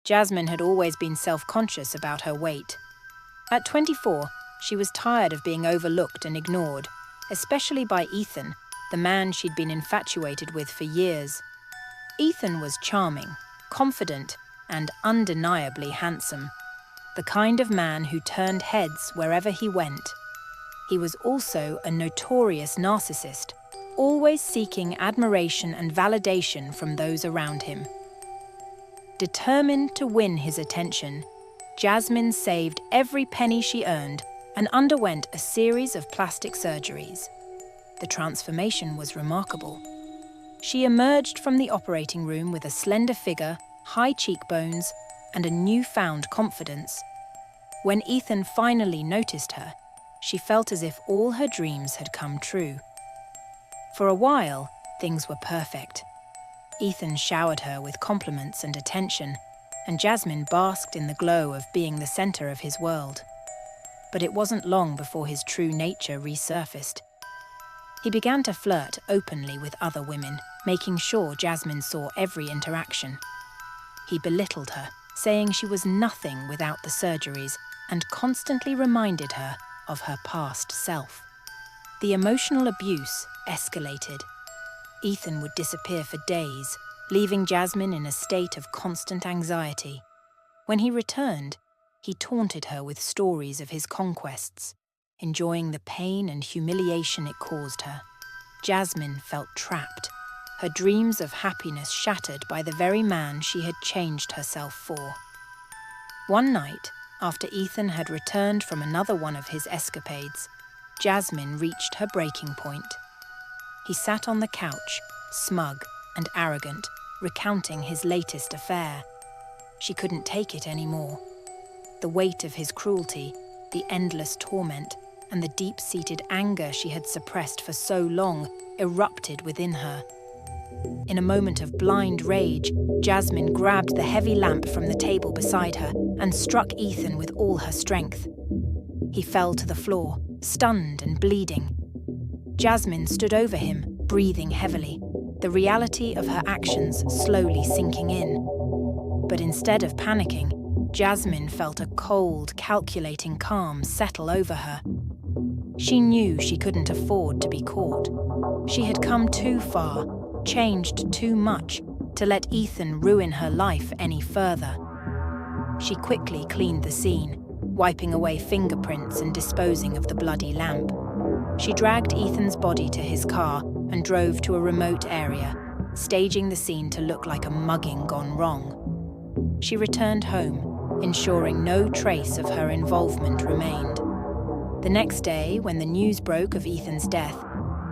Jasmine had always been self-conscious about her weight. At 24, she was tired of being overlooked and ignored, especially by Ethan, the man she'd been infatuated with for years. Ethan was charming, confident, and undeniably handsome, the kind of man who turned heads wherever he went. He was also a notorious narcissist, always seeking admiration and validation from those around him. Determined to win his attention, Jasmine saved every penny she earned and underwent a series of plastic surgeries. The transformation was remarkable. She emerged from the operating room with a slender figure, high cheekbones, and a newfound confidence. When Ethan finally noticed her, she felt as if all her dreams had come true. For a while, things were perfect. Ethan showered her with compliments and attention, and Jasmine basked in the glow of being the center of his world. But it wasn't long before his true nature resurfaced. He began to flirt openly with other women, making sure Jasmine saw every interaction. He belittled her, saying she was nothing without the surgeries, and constantly reminded her of her past self. The emotional abuse escalated. Ethan would disappear for days, leaving Jasmine in a state of constant anxiety. When he returned, he taunted her with stories of his conquests, enjoying the pain and humiliation it caused her. Jasmine felt trapped, her dreams of happiness shattered by the very man she had changed herself for. One night, after Ethan had returned from another one of his escapades, Jasmine reached her breaking point. He sat on the couch, smug and arrogant, recounting his latest affair. She couldn't take it anymore. The weight of his cruelty, the endless torment, and the deep-seated anger she had suppressed for so long erupted within her. In a moment of blind rage, Jasmine grabbed the heavy lamp from the table beside her and struck Ethan with all her strength. He fell to the floor, stunned and bleeding. Jasmine stood over him, breathing heavily, the reality of her actions slowly sinking in. But instead of panicking, Jasmine felt a cold, calculating calm settle over her. She knew she couldn't afford to be caught. She had come too far, changed too much, to let Ethan ruin her life any further. She quickly cleaned the scene, wiping away fingerprints and disposing of the bloody lamp. She dragged Ethan's body to his car and drove to a remote area, staging the scene to look like a mugging gone wrong. She returned home, ensuring no trace of her involvement remained. The next day, when the news broke of Ethan's death,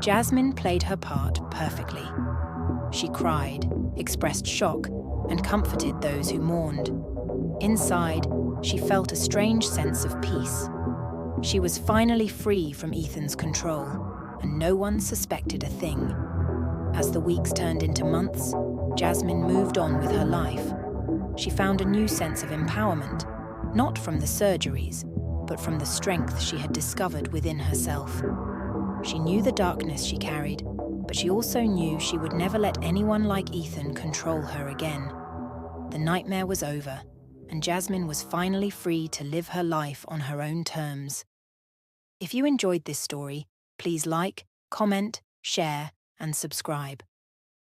Jasmine played her part perfectly. She cried, expressed shock, and comforted those who mourned. Inside, she felt a strange sense of peace. She was finally free from Ethan's control, and no one suspected a thing. As the weeks turned into months, Jasmine moved on with her life. She found a new sense of empowerment, not from the surgeries, but from the strength she had discovered within herself. She knew the darkness she carried, but she also knew she would never let anyone like Ethan control her again. The nightmare was over, and Jasmine was finally free to live her life on her own terms. If you enjoyed this story, please like, comment, share, and subscribe.